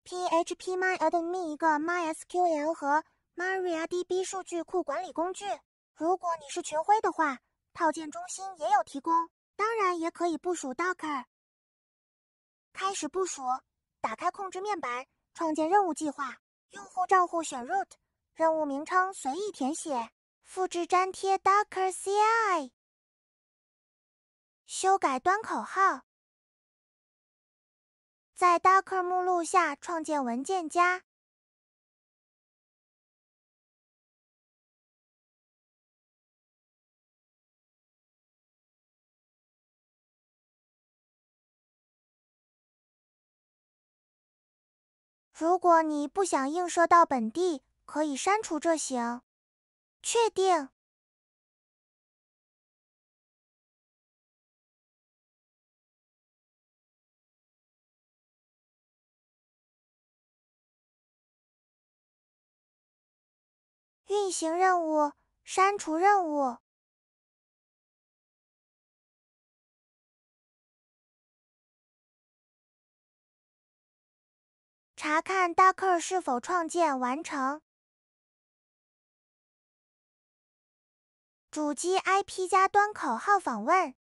PHP MyAdmin 一个 MySQL 和 MariaDB 数据库管理工具。如果你是群晖的话，套件中心也有提供，当然也可以部署 Docker。开始部署，打开控制面板，创建任务计划，用户账户选 root， 任务名称随意填写，复制粘贴 Docker CI， 修改端口号，在 Docker 目录下创建文件夹。如果你不想映射到本地，可以删除这行。确定。运行任务，删除任务。查看 Docker 是否创建完成。主机 IP 加端口号访问。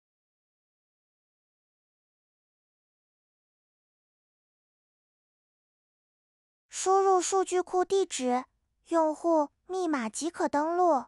输入数据库地址、用户密码即可登录。